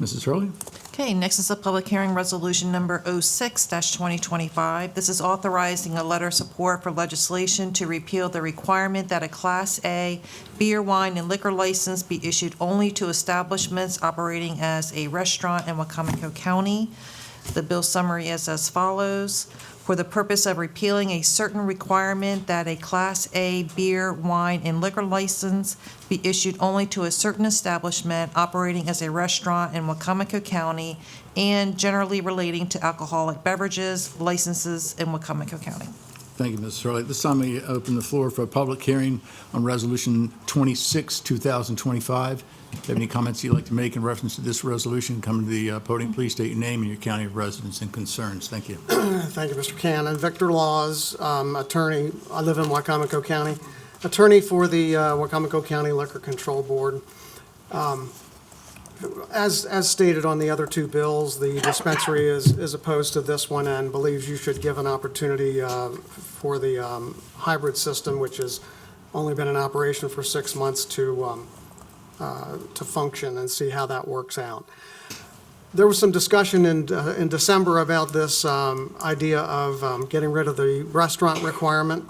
Mrs. Hurley? Okay, next is a public hearing resolution number 06-2025. This is authorizing a letter of support for legislation to repeal the requirement that a Class A beer, wine, and liquor license be issued only to establishments operating as a restaurant in Wicomico County. The bill summary is as follows. For the purpose of repealing a certain requirement that a Class A beer, wine, and liquor license be issued only to a certain establishment operating as a restaurant in Wicomico County and generally relating to alcoholic beverages licenses in Wicomico County. Thank you, Mrs. Hurley. This time we open the floor for a public hearing on Resolution 26, 2025. If you have any comments you'd like to make in reference to this resolution, come to the podium. Please state your name and your county of residence and concerns. Thank you. Thank you, Mr. Cannon. Victor Laws, attorney. I live in Wicomico County. Attorney for the Wicomico County Liquor Control Board. As stated on the other two bills, the dispensary is opposed to this one and believes you should give an opportunity for the hybrid system, which has only been in operation for 6 months, to function and see how that works out. There was some discussion in December about this idea of getting rid of the restaurant requirement.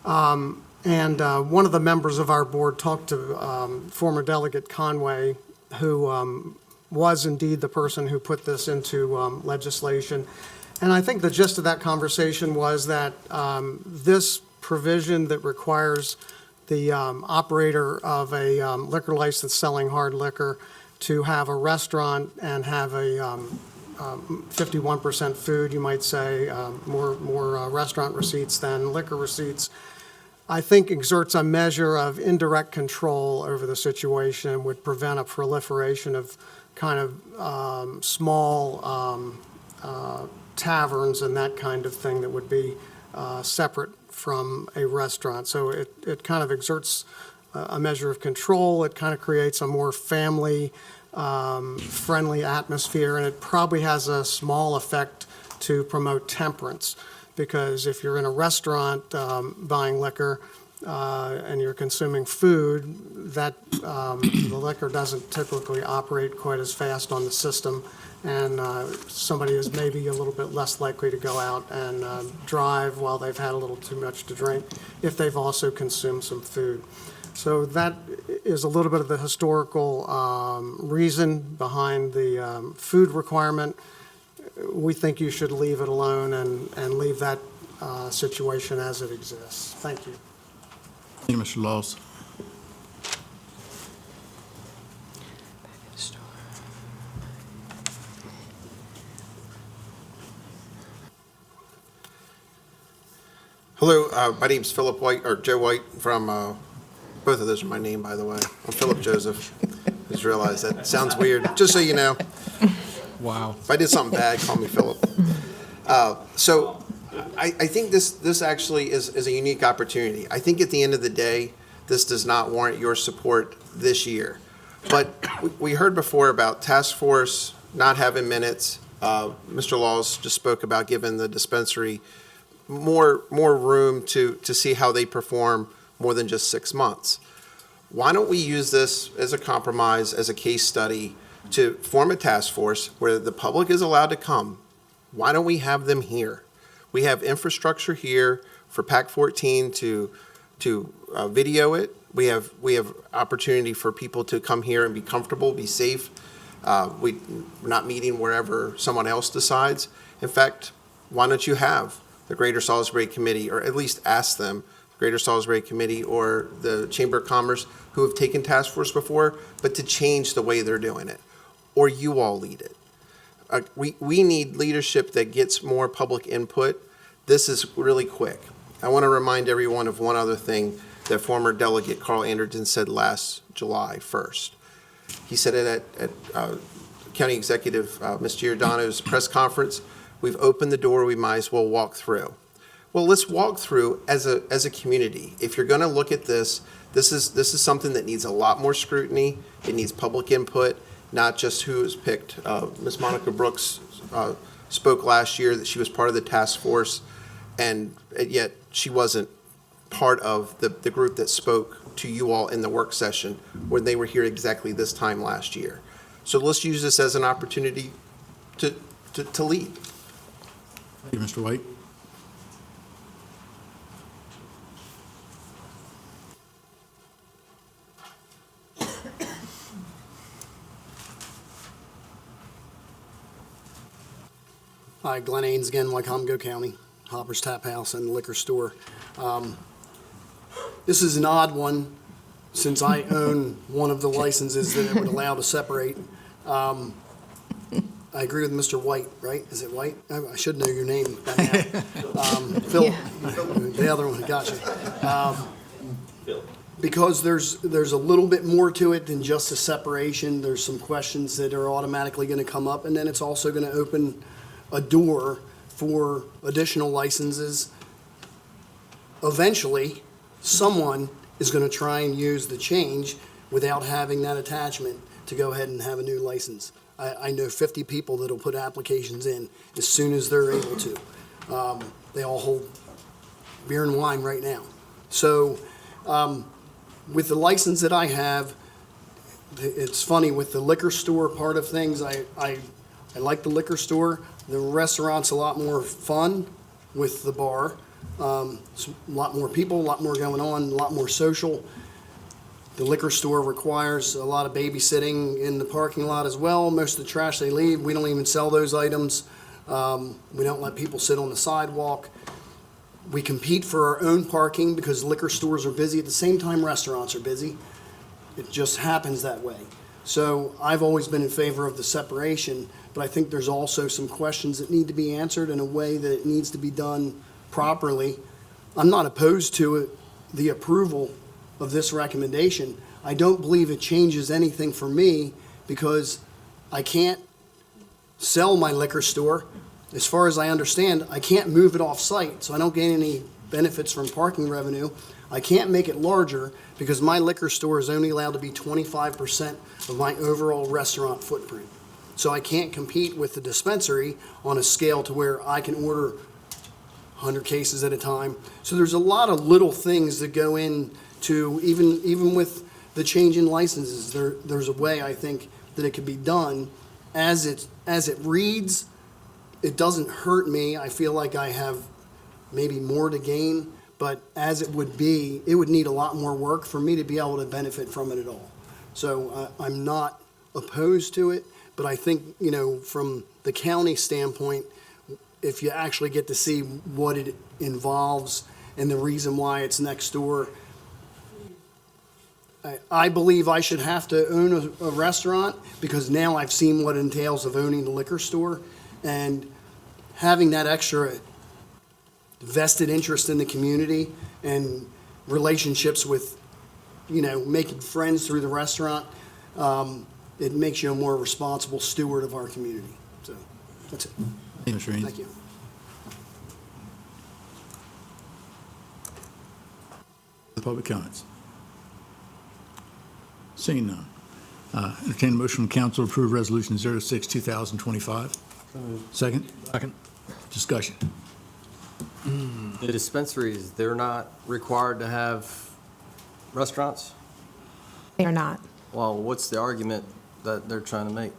And one of the members of our board talked to former Delegate Conway, who was indeed the person who put this into legislation. And I think the gist of that conversation was that this provision that requires the operator of a liquor license selling hard liquor to have a restaurant and have a 51% food, you might say, more restaurant receipts than liquor receipts, I think exerts a measure of indirect control over the situation and would prevent a proliferation of kind of small taverns and that kind of thing that would be separate from a restaurant. So it kind of exerts a measure of control. It kind of creates a more family friendly atmosphere, and it probably has a small effect to promote temperance, because if you're in a restaurant buying liquor and you're consuming food, that the liquor doesn't typically operate quite as fast on the system, and somebody is maybe a little bit less likely to go out and drive while they've had a little too much to drink if they've also consumed some food. So that is a little bit of the historical reason behind the food requirement. We think you should leave it alone and leave that situation as it exists. Thank you. Thank you, Mr. Laws. Hello, my name's Philip White, or Joe White from, both of those are my name, by the way. I'm Philip Joseph. Just realized that sounds weird, just so you know. Wow. If I did something bad, call me Philip. So I think this actually is a unique opportunity. I think at the end of the day, this does not warrant your support this year. But we heard before about task force not having minutes. Mr. Laws just spoke about giving the dispensary more room to see how they perform more than just 6 months. Why don't we use this as a compromise, as a case study, to form a task force where the public is allowed to come? Why don't we have them here? We have infrastructure here for PAC 14 to video it. We have opportunity for people to come here and be comfortable, be safe. We're not meeting wherever someone else decides. In fact, why don't you have the Greater Salisbury Committee, or at least ask them, Greater Salisbury Committee or the Chamber of Commerce, who have taken task force before, but to change the way they're doing it, or you all lead it. We need leadership that gets more public input. This is really quick. I want to remind everyone of one other thing that former Delegate Carl Anderton said last July 1st. He said it at County Executive Ms. Giordano's press conference. We've opened the door, we might as well walk through. Well, let's walk through as a community. If you're going to look at this is something that needs a lot more scrutiny. It needs public input, not just who is picked. Ms. Monica Brooks spoke last year that she was part of the task force, and yet she wasn't part of the group that spoke to you all in the work session when they were here exactly this time last year. So let's use this as an opportunity to lead. Thank you, Mr. White. Hi, Glenn Ains again, Wicomico County, Hopper's Tap House and Liquor Store. This is an odd one, since I own one of the licenses that it would allow to separate. I agree with Mr. White, right? Is it White? I should know your name by now. Phil, the other one, gotcha. Because there's a little bit more to it than just a separation. There's some questions that are automatically going to come up, and then it's also going to open a door for additional licenses. Eventually, someone is going to try and use the change without having that attachment to go ahead and have a new license. I know 50 people that'll put applications in as soon as they're able to. They all hold beer and wine right now. So with the license that I have, it's funny, with the liquor store part of things, I like the liquor store. The restaurant's a lot more fun with the bar. It's a lot more people, a lot more going on, a lot more social. The liquor store requires a lot of babysitting in the parking lot as well. Most of the trash they leave, we don't even sell those items. We don't let people sit on the sidewalk. We compete for our own parking because liquor stores are busy at the same time restaurants are busy. It just happens that way. So I've always been in favor of the separation, but I think there's also some questions that need to be answered in a way that it needs to be done properly. I'm not opposed to it, the approval of this recommendation. I don't believe it changes anything for me because I can't sell my liquor store. As far as I understand, I can't move it off-site, so I don't gain any benefits from parking revenue. I can't make it larger because my liquor store is only allowed to be 25% of my overall restaurant footprint. So I can't compete with the dispensary on a scale to where I can order 100 cases at a time. So there's a lot of little things that go into, even with the change in licenses, there's a way I think that it could be done as it reads. It doesn't hurt me. I feel like I have maybe more to gain, but as it would be, it would need a lot more work for me to be able to benefit from it at all. So I'm not opposed to it, but I think, from the county standpoint, if you actually get to see what it involves and the reason why it's next door, I believe I should have to own a restaurant because now I've seen what it entails of owning the liquor store, and having that extra vested interest in the community and relationships with, making friends through the restaurant, it makes you a more responsible steward of our community. So that's it. Thank you, Mr. Ains. Thank you. The public comments. Seeing none. Entertain a motion from council to approve resolution 06-2025. Second? Second. Discussion. The dispensaries, they're not required to have restaurants? They are not. Well, what's the argument that they're trying to make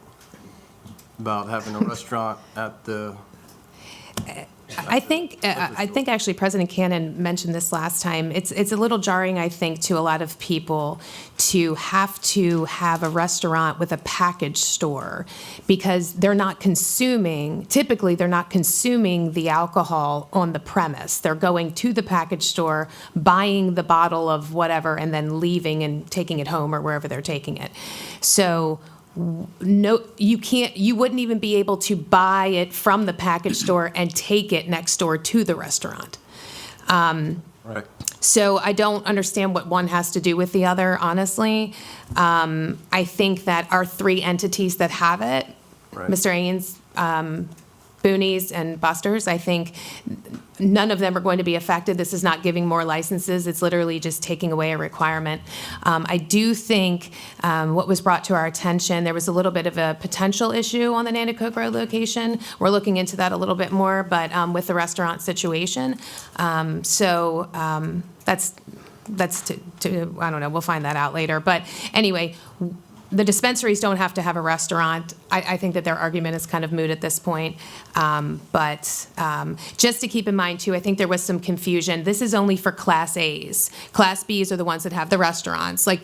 about having a restaurant at the, I think actually President Cannon mentioned this last time. It's a little jarring, I think, to a lot of people to have a restaurant with a package store because typically they're not consuming the alcohol on the premise. They're going to the package store, buying the bottle of whatever, and then leaving and taking it home or wherever they're taking it. So no, you wouldn't even be able to buy it from the package store and take it next door to the restaurant. right? So I don't understand what one has to do with the other, honestly. I think that our three entities that have it, Right. Mr. Ains, Boonies, and Buster's, I think none of them are going to be affected. This is not giving more licenses. It's literally just taking away a requirement. I do think what was brought to our attention, there was a little bit of a potential issue on the Nanticoke Road location. We're looking into that a little bit more, but with the restaurant situation. That's to I don't know, we'll find that out later. But anyway, the dispensaries don't have to have a restaurant. I think that their argument is kind of moot at this point. But just to keep in mind, too, I think there was some confusion. This is only for Class A's. Class B's are the ones that have the restaurants, like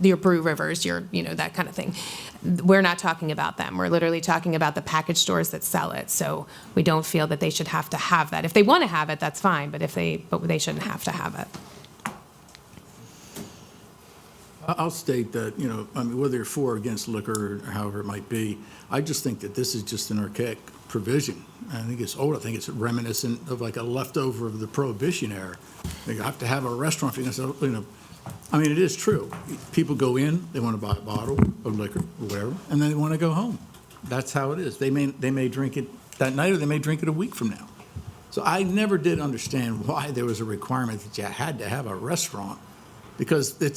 your Brew Rivers, that kind of thing. We're not talking about them. We're literally talking about the package stores that sell it. So we don't feel that they should have to have that. If they want to have it, that's fine, but they shouldn't have to have it. I'll state that, whether you're for or against liquor or however it might be, I just think that this is just an archaic provision. I think it's old. I think it's reminiscent of like a leftover of the Prohibition era. You have to have a restaurant if you're going to, it is true. People go in, they want to buy a bottle of liquor or whatever, and then they want to go home. That's how it is. They may drink it that night, or they may drink it a week from now. So I never did understand why there was a requirement that you had to have a restaurant. Because I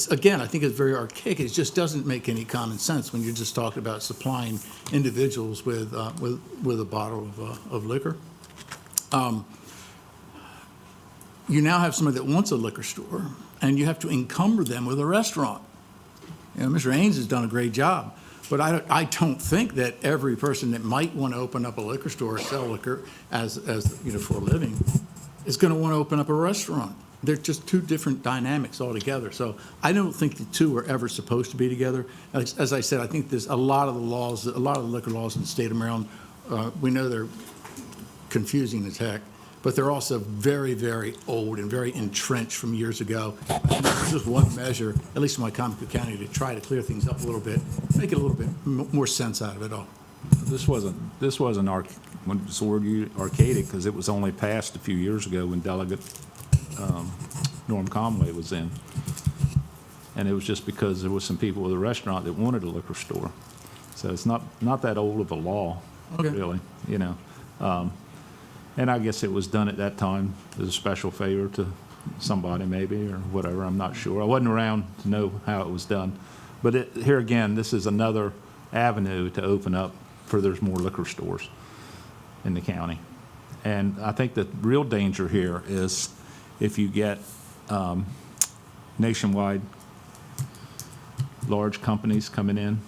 think it's very archaic. It just doesn't make any common sense when you're just talking about supplying individuals with a bottle of liquor. You now have somebody that wants a liquor store, and you have to encumber them with a restaurant. Mr. Ains has done a great job, but I don't think that every person that might want to open up a liquor store or sell liquor as for a living is going to want to open up a restaurant. They're just two different dynamics altogether. So I don't think the two are ever supposed to be together. As I said, I think there's a lot of the liquor laws in the state of Maryland, we know they're confusing as heck, but they're also very, very old and very entrenched from years ago. And there's just one measure, at least in Wicomico County, to try to clear things up a little bit, make it a little bit more sense out of it all. This wasn't archaic because it was only passed a few years ago when Delegate Norm Conway was in. And it was just because there was some people with a restaurant that wanted a liquor store. So it's not that old of a law, really, and I guess it was done at that time as a special favor to somebody maybe or whatever, I'm not sure. I wasn't around to know how it was done. But here again, this is another avenue to open up for there's more liquor stores in the county. And I think the real danger here is if you get nationwide large companies coming in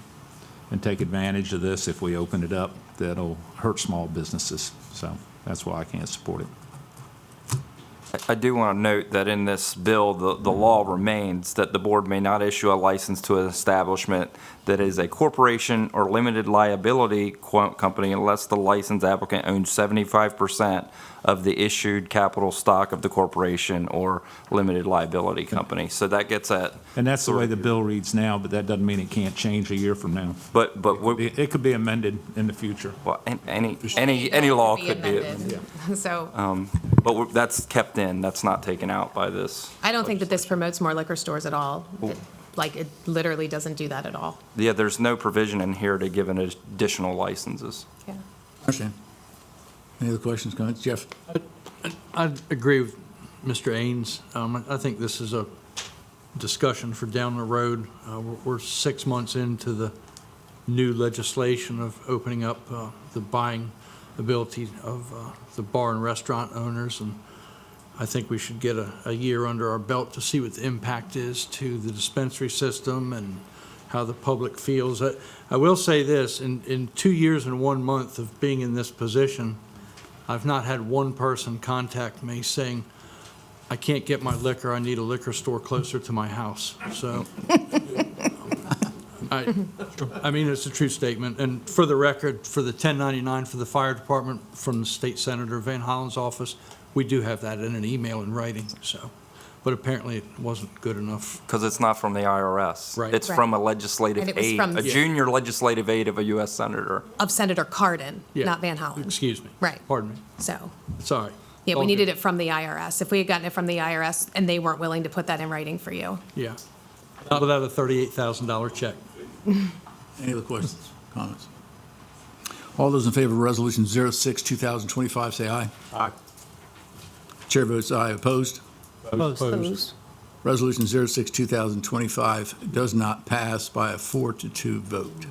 and take advantage of this, if we open it up, that'll hurt small businesses. So that's why I can't support it. I do want to note that in this bill, the law remains that the board may not issue a license to an establishment that is a corporation or limited liability company unless the licensed applicant owns 75% of the issued capital stock of the corporation or limited liability company. So that gets at. And that's the way the bill reads now, but that doesn't mean it can't change a year from now. But it could be amended in the future. well, any law could be. amended. So But that's kept in. That's not taken out by this. I don't think that this promotes more liquor stores at all. It literally doesn't do that at all. Yeah, there's no provision in here to give an additional licenses. Yeah. I understand. Any other questions, comments? Jeff? I agree with Mr. Ains. I think this is a discussion for down the road. We're 6 months into the new legislation of opening up the buying ability of the bar and restaurant owners, and I think we should get a year under our belt to see what the impact is to the dispensary system and how the public feels. I will say this, in 2 years and 1 month of being in this position, I've not had one person contact me saying, I can't get my liquor, I need a liquor store closer to my house. So, it's a true statement. And for the record, for the 1099 for the fire department from the State Senator Van Hollen's office, we do have that in an email in writing, so. But apparently it wasn't good enough. Because it's not from the IRS. Right. It's from a legislative And it was aid, from- a junior legislative aid of a U.S. senator. Of Senator Cardin, Yeah. not Van Hollen. Excuse me. Right. Pardon me. So, Sorry. yeah, All we needed good. it from the IRS. If we had gotten it from the IRS and they weren't willing to put that in writing for you. Yeah. Not without a $38,000 check. Any other questions, comments? All those in favor of Resolution 06, 2025, say aye. Aye. Chair votes aye. Opposed? Opposed. Resolution 06, 2025 does not pass by a 4-2 vote.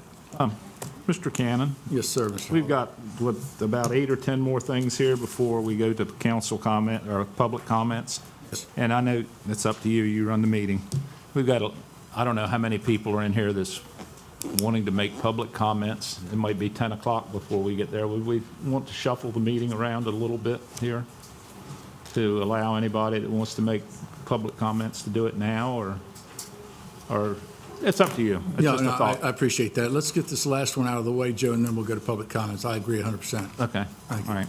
Mr. Cannon, Yes, sir, Mr. we've got about 8 or 10 more things here before we go to council comment or public comments. Yes. And I know it's up to you. You run the meeting. We've got, I don't know how many people are in here that's wanting to make public comments. It might be 10 o'clock before we get there. Would we want to shuffle the meeting around a little bit here to allow anybody that wants to make public comments to do it now, or it's up to you? It's Yeah, just no, a thought. I appreciate that. Let's get this last one out of the way, Joe, and then we'll go to public comments. I agree 100%. Okay, Thank you. all right.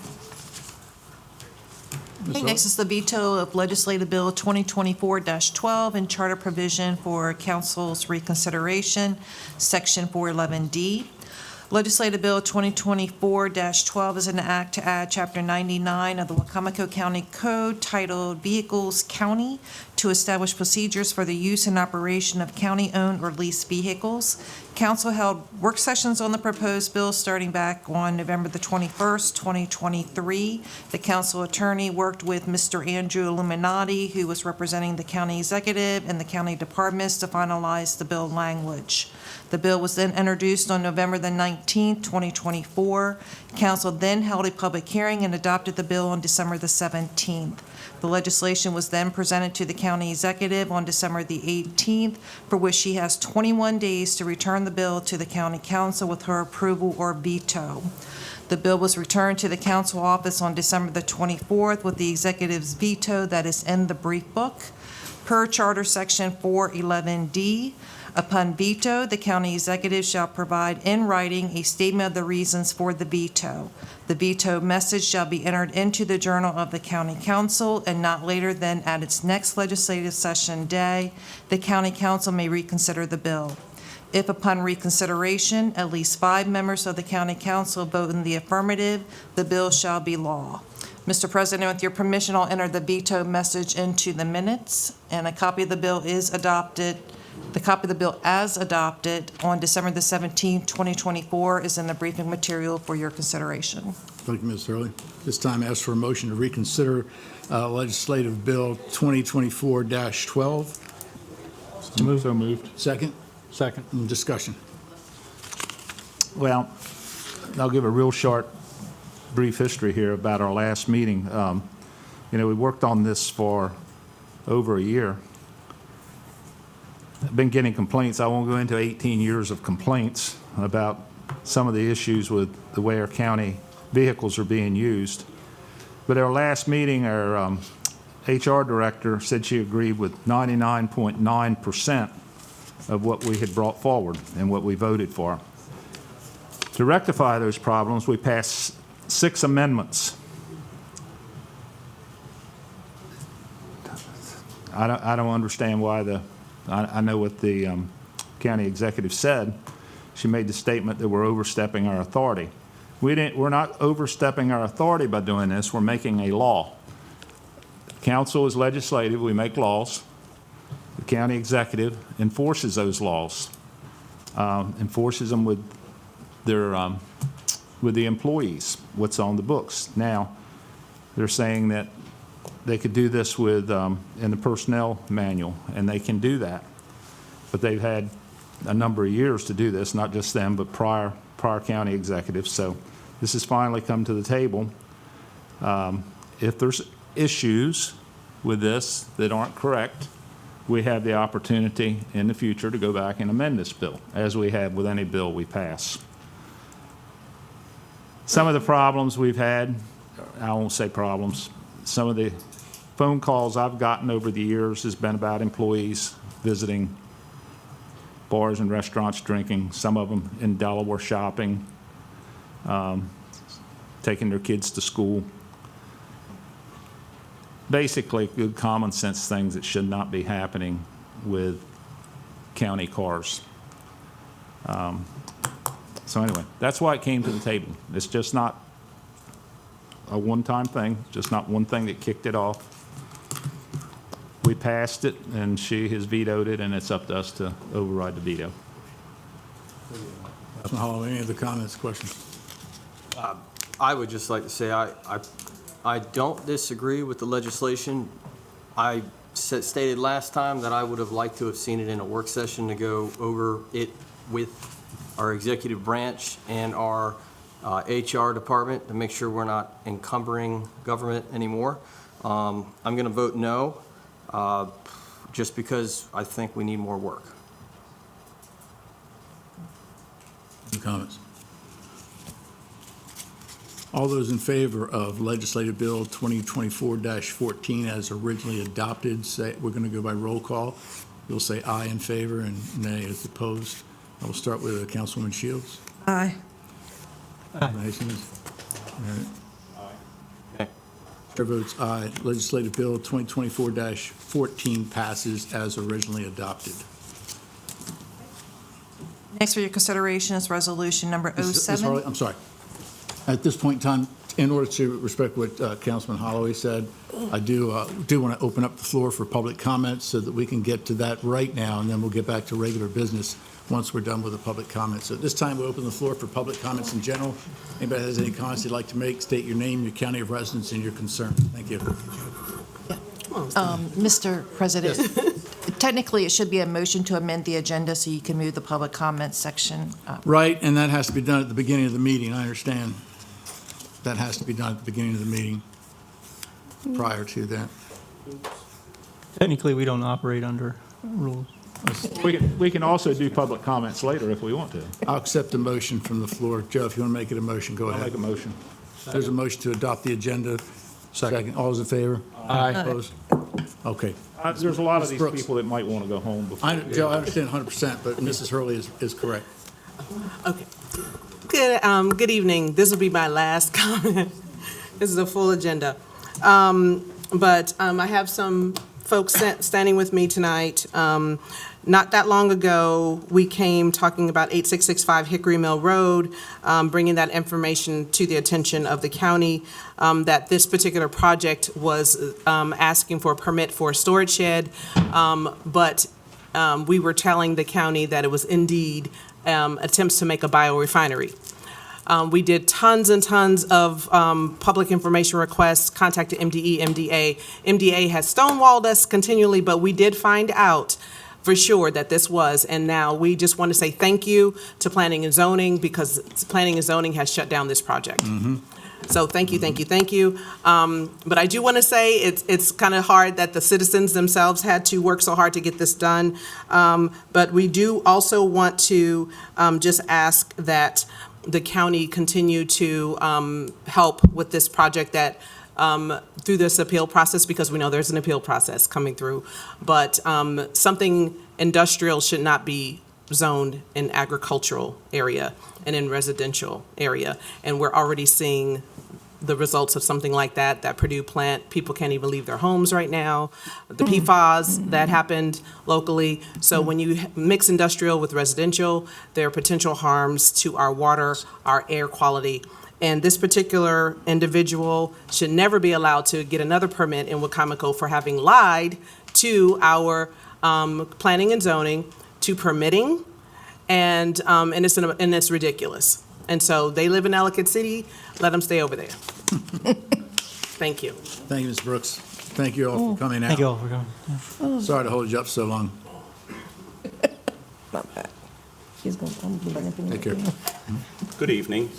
Okay, next is the veto of Legislative Bill 2024-12 and charter provision for council's reconsideration, Section 411D. Legislative Bill 2024-12 is an act to add Chapter 99 of the Wicomico County Code titled Vehicles County to establish procedures for the use and operation of county-owned or leased vehicles. Council held work sessions on the proposed bill starting back on November the 21st, 2023. The council attorney worked with Mr. Andrew Illuminati, who was representing the county executive and the county departments to finalize the bill language. The bill was then introduced on November the 19th, 2024. Council then held a public hearing and adopted the bill on December the 17th. The legislation was then presented to the county executive on December the 18th, for which she has 21 days to return the bill to the county council with her approval or veto. The bill was returned to the council office on December the 24th with the executive's veto that is in the brief book. Per Charter Section 411D, upon veto, the county executive shall provide in writing a statement of the reasons for the veto. The veto message shall be entered into the Journal of the County Council, and not later than at its next legislative session day, the county council may reconsider the bill. If upon reconsideration, at least 5 members of the county council vote in the affirmative, the bill shall be law. Mr. President, with your permission, I'll enter the veto message into the minutes, and a copy of the bill is adopted. The copy of the bill as adopted on December the 17th, 2024 is in the briefing material for your consideration. Thank you, Ms. Hurley. This time, ask for a motion to reconsider Legislative Bill 2024-12. So moved. Second? Second. Discussion. Well, I'll give a real short, brief history here about our last meeting. We worked on this for over a year. I've been getting complaints. I won't go into 18 years of complaints about some of the issues with the way our county vehicles are being used. But at our last meeting, our HR director said she agreed with 99.9% of what we had brought forward and what we voted for. To rectify those problems, we passed 6 amendments. I don't understand why I know what the county executive said. She made the statement that we're overstepping our authority. We're not overstepping our authority by doing this. We're making a law. Council is legislative. We make laws. The county executive enforces those laws, enforces them with the employees, what's on the books. Now, they're saying that they could do this with in the personnel manual, and they can do that. But they've had a number of years to do this, not just them, but prior county executives. So this has finally come to the table. If there's issues with this that aren't correct, we have the opportunity in the future to go back and amend this bill, as we have with any bill we pass. Some of the problems we've had, I won't say problems, some of the phone calls I've gotten over the years has been about employees visiting bars and restaurants drinking, some of them in Delaware shopping, taking their kids to school. Basically, good common sense things that should not be happening with county cars. So anyway, that's why it came to the table. It's just not a one-time thing, just not one thing that kicked it off. We passed it, and she has vetoed it, and it's up to us to override the veto. Councilman Hollow, any other comments, questions? I would just like to say I don't disagree with the legislation. I stated last time that I would have liked to have seen it in a work session to go over it with our executive branch and our HR department to make sure we're not encumbering government anymore. I'm going to vote no, just because I think we need more work. Any comments? All those in favor of legislative bill 2024-14 as originally adopted, say, we're going to go by roll call. You'll say aye in favor and nay as opposed. I will start with Councilwoman Shields. Aye. Hastings. Chair votes aye. Legislative bill 2024-14 passes as originally adopted. Next for your consideration is resolution number Ms. 07. Harley, I'm sorry. At this point in time, in order to respect what Councilman Holloway said, I do want to open up the floor for public comments so that we can get to that right now, and then we'll get back to regular business once we're done with the public comments. So at this time, we open the floor for public comments in general. Anybody has any comments you'd like to make, state your name, your county of residence, and your concern. Thank you. Mr. President, technically, it should be a motion to amend the agenda so you can move the public comments section up. Right, and that has to be done at the beginning of the meeting, I understand. That has to be done at the beginning of the meeting, prior to that. Technically, we don't operate under rules. We can also do public comments later if we want to. I'll accept a motion from the floor. Joe, if you want to make it a motion, go I'll ahead. make a motion. There's a motion to adopt the agenda. Second. All those in favor? Aye. Opposed? Okay. There's a lot of Ms. these Brooks. people that might want to go home before. Joe, I understand 100%, but Mrs. Hurley is correct. Okay. Good evening. This will be my last comment. This is a full agenda. But I have some folks standing with me tonight. Not that long ago, we came talking about 8665 Hickory Mill Road, bringing that information to the attention of the county, that this particular project was asking for a permit for a storage shed, but we were telling the county that it was indeed attempts to make a biorefinery. We did tons and tons of public information requests, contacted MDE, MDA. MDA has stonewalled us continually, but we did find out for sure that this was, and now we just want to say thank you to Planning and Zoning, because Planning and Zoning has shut down this project. So thank you, thank you, thank you. But I do want to say it's kind of hard that the citizens themselves had to work so hard to get this done. But we do also want to just ask that the county continue to help with this project, that through this appeal process, because we know there's an appeal process coming through. But something industrial should not be zoned in agricultural area and in residential area. And we're already seeing the results of something like that, that Purdue plant. People can't even leave their homes right now. The PFAS, that happened locally. So when you mix industrial with residential, there are potential harms to our water, our air quality. And this particular individual should never be allowed to get another permit in Wicomico for having lied to our planning and zoning, to permitting, and it's ridiculous. And so they live in Ellicott City, let them stay over there. Thank you. Thank you, Ms. Brooks. Thank you all for coming out. Thank you all for coming. Sorry to hold you up so long. Take care. Good evening.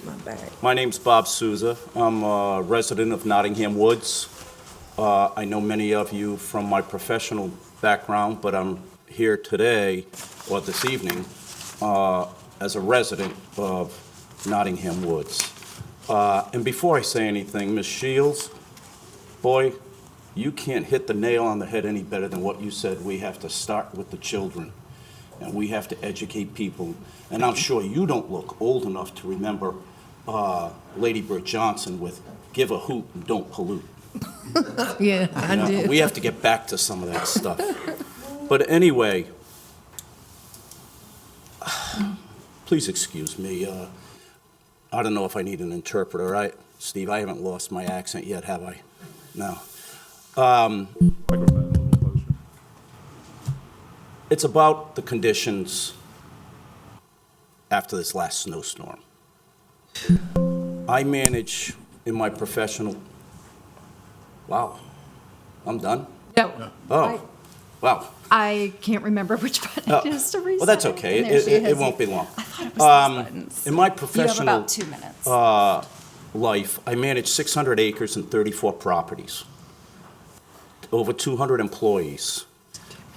My name's Bob Souza. I'm a resident of Nottingham Woods. I know many of you from my professional background, but I'm here today, or this evening, as a resident of Nottingham Woods. And before I say anything, Ms. Shields, boy, you can't hit the nail on the head any better than what you said. We have to start with the children, and we have to educate people. And I'm sure you don't look old enough to remember Lady Bird Johnson with "Give a hoot and don't pollute." Yeah, I do. We have to get back to some of that stuff. But anyway, please excuse me. I don't know if I need an interpreter, right? Steve, I haven't lost my accent yet, have I? No. Microphone a little closer. It's about the conditions after this last snowstorm. I manage in my professional... Wow, I'm done? No. Oh, wow. I can't remember which button it is to reset. Well, that's okay. And there she It is. won't be long. I thought it was those buttons. In my You have professional about 2 minutes. life, I manage 600 acres and 34 properties, over 200 employees,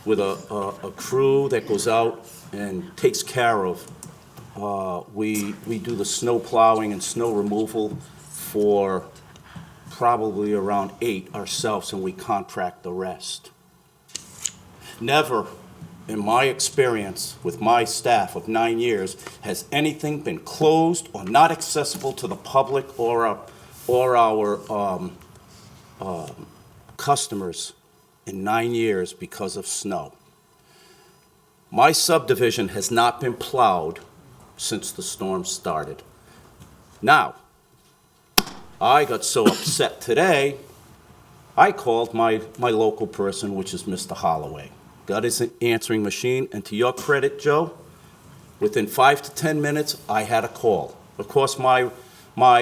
with a crew that goes out and takes care of We do the snow plowing and snow removal for probably around 8 ourselves, and we contract the rest. Never, in my experience with my staff of 9 years, has anything been closed or not accessible to the public or our customers in 9 years because of snow. My subdivision has not been plowed since the storm started. Now, I got so upset today, I called my local person, which is Mr. Holloway. Got his answering machine, and to your credit, Joe, within 5 to 10 minutes, I had a call. Of course, my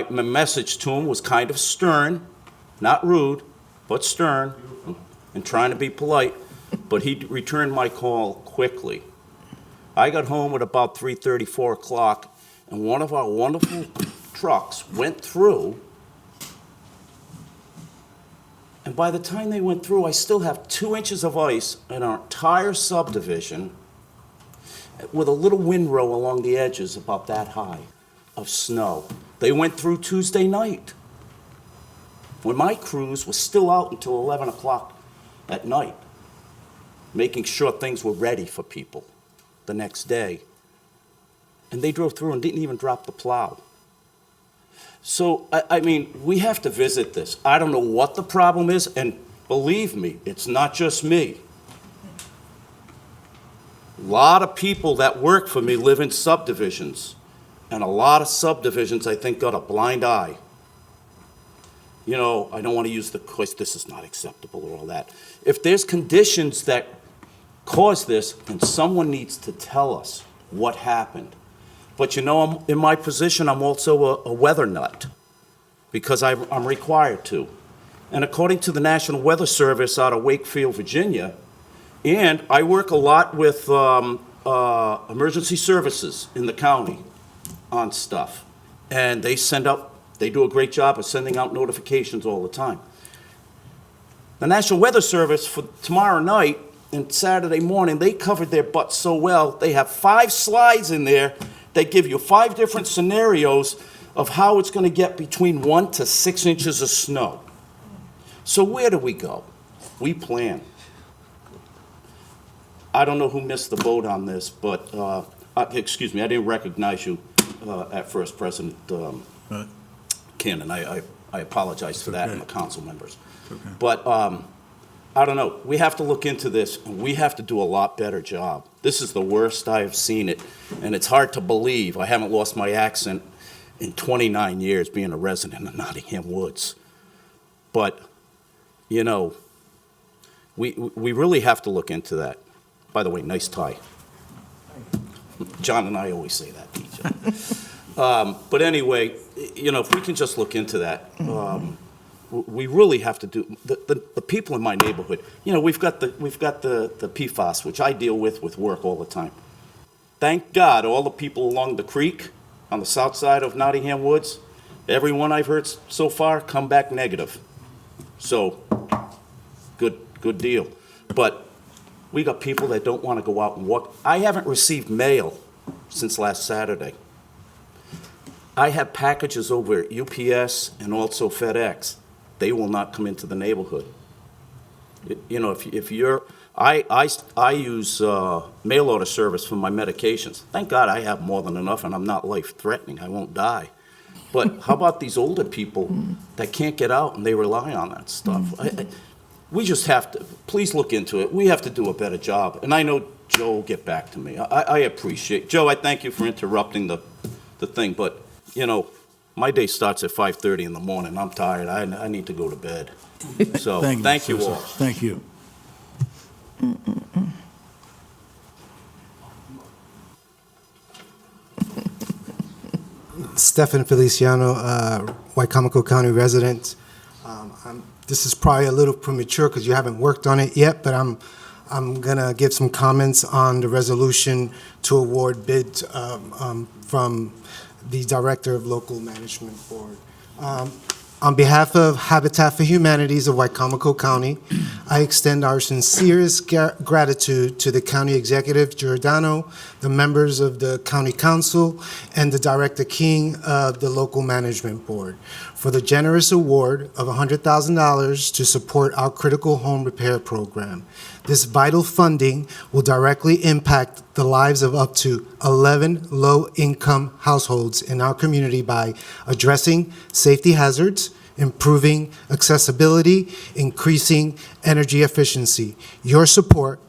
message to him was kind of stern, not rude, but stern, and trying to be polite, but he returned my call quickly. I got home at about 3:30, 4 o'clock, and one of our wonderful trucks went through, and by the time they went through, I still have 2 inches of ice in our entire subdivision with a little windrow along the edges about that high of snow. They went through Tuesday night when my crews were still out until 11 o'clock at night, making sure things were ready for people the next day. And they drove through and didn't even drop the plow. So, I mean, we have to visit this. I don't know what the problem is, and believe me, it's not just me. A lot of people that work for me live in subdivisions, and a lot of subdivisions, I think, got a blind eye. You know, I don't want to use the voice, this is not acceptable or all that. If there's conditions that cause this, then someone needs to tell us what happened. But you know, in my position, I'm also a weather nut because I'm required to. And according to the National Weather Service out of Wakefield, Virginia, and I work a lot with emergency services in the county on stuff. And they do a great job of sending out notifications all the time. The National Weather Service for tomorrow night and Saturday morning, they covered their butts so well, they have 5 slides in there. They give you 5 different scenarios of how it's going to get between 1 to 6 inches of snow. So where do we go? We plan. I don't know who missed the boat on this, but, excuse me, I didn't recognize you at first, President Cannon. I apologize for that, and the council members. Okay. But I don't know. We have to look into this, and we have to do a lot better job. This is the worst I have seen it, and it's hard to believe. I haven't lost my accent in 29 years being a resident of Nottingham Woods. But, you know, we really have to look into that. By the way, nice tie. John and I always say that to each other. But anyway, you know, if we can just look into that, we really have to do, the people in my neighborhood, you know, we've got the PFAS, which I deal with work all the time. Thank God all the people along the creek on the south side of Nottingham Woods, everyone I've heard so far come back negative. So, good deal. But we got people that don't want to go out and walk. I haven't received mail since last Saturday. I have packages over at UPS and also FedEx. They will not come into the neighborhood. You know, if you're, I use mail order service for my medications. Thank God I have more than enough and I'm not life-threatening. I won't die. But how about these older people that can't get out and they rely on that stuff? We just have to, please look into it. We have to do a better job. And I know Joe will get back to me. I appreciate, Joe, I thank you for interrupting the thing, but, you know, my day starts at 5:30 in the morning. I'm tired. I need to go to bed. So, thank you all. Thank you. Stefan Feliciano, Wicomico County resident. This is probably a little premature because you haven't worked on it yet, but I'm gonna give some comments on the resolution to award bids from the Director of Local Management Board. On behalf of Habitat for Humanities of Wicomico County, I extend our sincerest gratitude to the County Executive Giordano, the members of the County Council, and the Director King of the Local Management Board for the generous award of $100,000 to support our critical home repair program. This vital funding will directly impact the lives of up to 11 low-income households in our community by addressing safety hazards, improving accessibility, increasing energy efficiency. Your support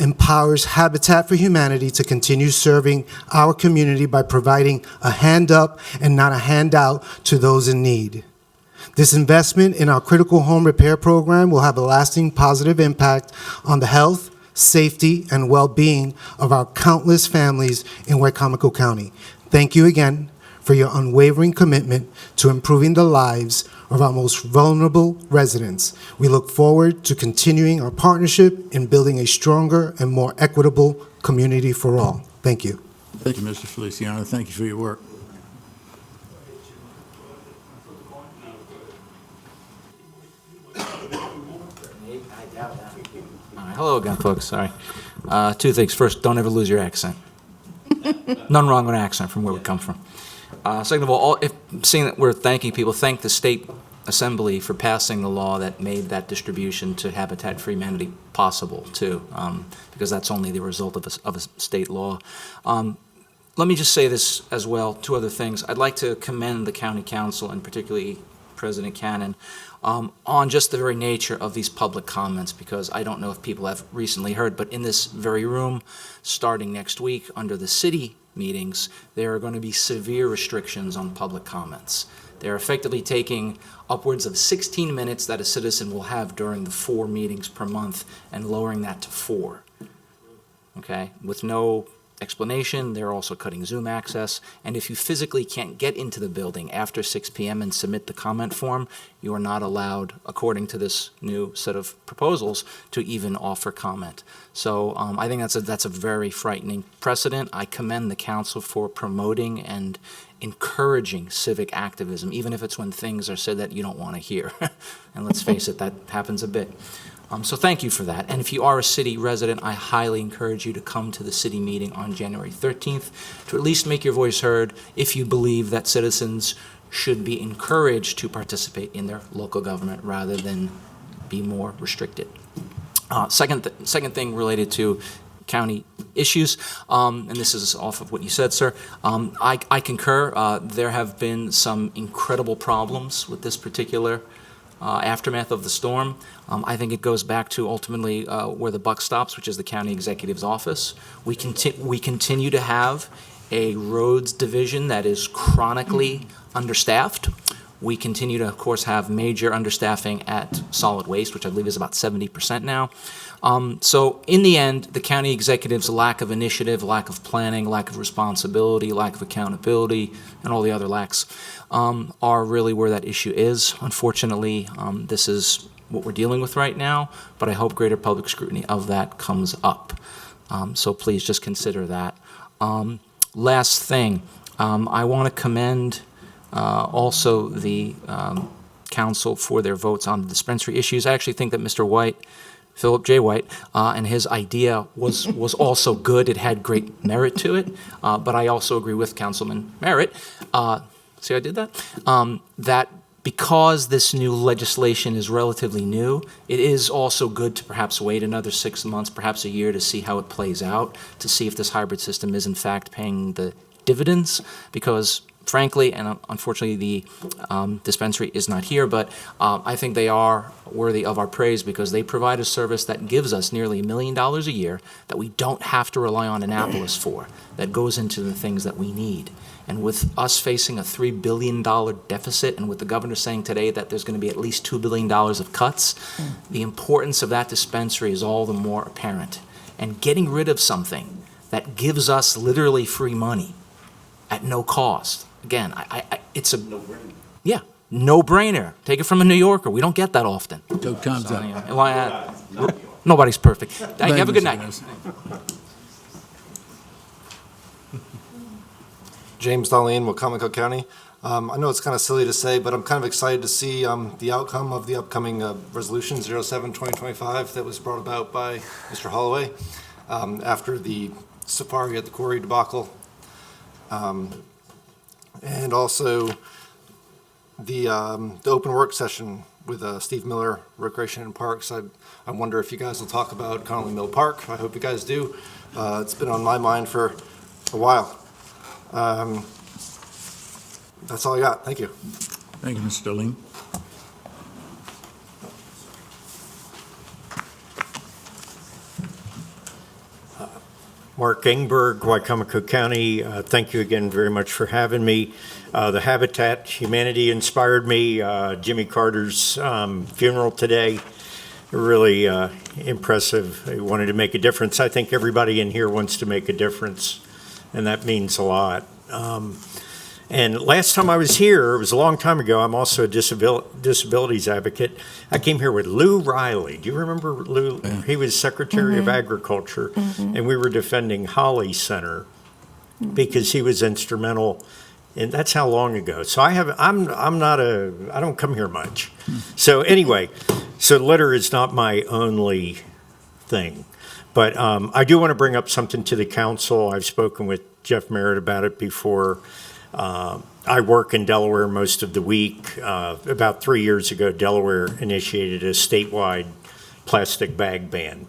empowers Habitat for Humanity to continue serving our community by providing a hand up and not a handout to those in need. This investment in our critical home repair program will have a lasting positive impact on the health, safety, and well-being of our countless families in Wicomico County. Thank you again for your unwavering commitment to improving the lives of our most vulnerable residents. We look forward to continuing our partnership in building a stronger and more equitable community for all. Thank you. Thank you, Mr. Feliciano. Thank you for your work. Hello again, folks. Sorry. Two things. First, don't ever lose your accent. None wrong with an accent from where we come from. Second of all, seeing that we're thanking people, thank the State Assembly for passing the law that made that distribution to Habitat for Humanity possible, too, because that's only the result of a state law. Let me just say this as well, two other things. I'd like to commend the County Council, and particularly President Cannon, on just the very nature of these public comments, because I don't know if people have recently heard, but in this very room, starting next week, under the city meetings, there are going to be severe restrictions on public comments. They're effectively taking upwards of 16 minutes that a citizen will have during the 4 meetings per month and lowering that to 4. Okay? With no explanation. They're also cutting Zoom access. And if you physically can't get into the building after 6 p.m. and submit the comment form, you are not allowed, according to this new set of proposals, to even offer comment. So I think that's a very frightening precedent. I commend the council for promoting and encouraging civic activism, even if it's when things are said that you don't want to hear. And let's face it, that happens a bit. So thank you for that. And if you are a city resident, I highly encourage you to come to the city meeting on January 13th to at least make your voice heard if you believe that citizens should be encouraged to participate in their local government rather than be more restricted. Second thing related to county issues, and this is off of what you said, sir. I concur. There have been some incredible problems with this particular aftermath of the storm. I think it goes back to ultimately where the buck stops, which is the county executive's office. We continue to have a roads division that is chronically understaffed. We continue to, of course, have major understaffing at solid waste, which I believe is about 70% now. So in the end, the county executive's lack of initiative, lack of planning, lack of responsibility, lack of accountability, and all the other lacks are really where that issue is. Unfortunately, this is what we're dealing with right now, but I hope greater public scrutiny of that comes up. So please just consider that. Last thing, I want to commend also the council for their votes on the dispensary issues. I actually think that Mr. White, Philip J. White, and his idea was also good. It had great merit to it, but I also agree with Councilman Merritt. See how I did that? That because this new legislation is relatively new, it is also good to perhaps wait another 6 months, perhaps a year, to see how it plays out, to see if this hybrid system is in fact paying the dividends, because frankly, and unfortunately the dispensary is not here, but I think they are worthy of our praise because they provide a service that gives us nearly $1 million a year that we don't have to rely on Annapolis for, that goes into the things that we need. And with us facing a $3 billion deficit, and with the governor saying today that there's going to be at least $2 billion of cuts, the importance of that dispensary is all the more apparent. And getting rid of something that gives us literally free money at no cost, again, it's a no-brainer. Yeah, no-brainer. Take it from a New Yorker. We don't get that often. Time's up. Anyway, nobody's perfect. Thank you. Have a good night. James Darlene, Wicomico County. I know it's kind of silly to say, but I'm kind of excited to see the outcome of the upcoming Resolution 07-2025 that was brought about by Mr. Holloway after the safari at the quarry debacle. And also the open work session with Steve Miller, Recreation and Parks. I wonder if you guys will talk about Connolly Mill Park. I hope you guys do. It's been on my mind for a while. That's all I got. Thank you. Thank you, Mr. Sterling. Mark Engberg, Wicomico County. Thank you again very much for having me. The Habitat Humanity inspired me. Jimmy Carter's funeral today, really impressive. He wanted to make a difference. I think everybody in here wants to make a difference, and that means a lot. And last time I was here, it was a long time ago, I'm also a disabilities advocate. I came here with Lou Riley. Do you remember Lou? Yeah. He was Secretary of Agriculture, and we were defending Holly Center because he was instrumental, and that's how long ago. So I don't come here much. So anyway, so litter is not my only thing. But I do want to bring up something to the council. I've spoken with Jeff Merritt about it before. I work in Delaware most of the week. About 3 years ago, Delaware initiated a statewide plastic bag ban.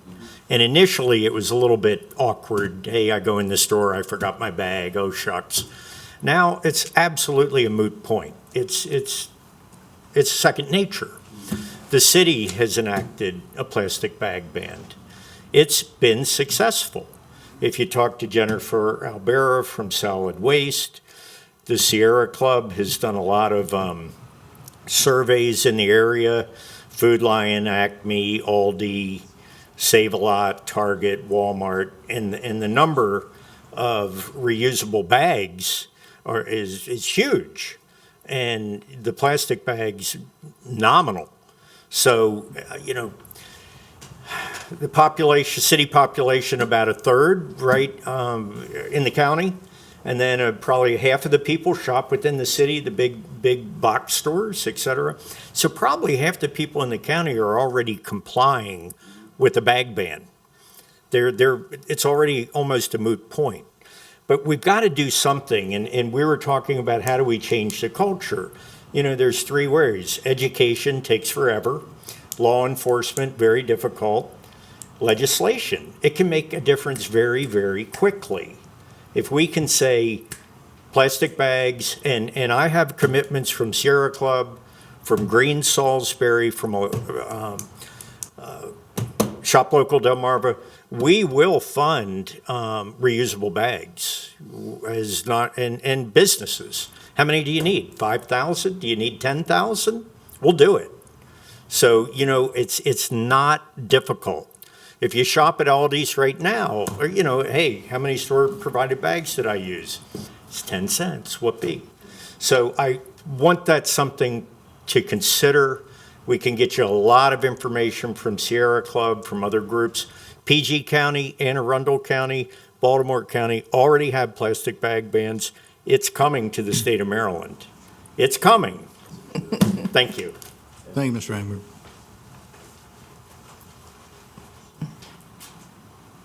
And initially, it was a little bit awkward. Hey, I go in the store, I forgot my bag, oh shucks. Now, it's absolutely a moot point. It's second nature. The city has enacted a plastic bag ban. It's been successful. If you talk to Jennifer Albera from Solid Waste, the Sierra Club has done a lot of surveys in the area. Food Lion, Acme, Aldi, Save-A-Lot, Target, Walmart, and the number of reusable bags is huge. And the plastic bags, nominal. So, the population, city population, about a third, right, in the county. And then probably half of the people shop within the city, the big box stores, et cetera. So probably half the people in the county are already complying with the bag ban. It's already almost a moot point. But we've got to do something, and we were talking about how do we change the culture. There's three ways. Education takes forever. Law enforcement, very difficult. Legislation, it can make a difference very, very quickly. If we can say plastic bags, and I have commitments from Sierra Club, from Green Salisbury, from Shop Local Delmarva, we will fund reusable bags and businesses. How many do you need? 5,000? Do you need 10,000? We'll do it. So, it's not difficult. If you shop at Aldi's right now, or, hey, how many store-provided bags did I use? It's 10 cents, whoopee. So I want that something to consider. We can get you a lot of information from Sierra Club, from other groups. PG County, Anne Arundel County, Baltimore County already have plastic bag bans. It's coming to the state of Maryland. It's coming. Thank you. Thank you, Mr. Engberg.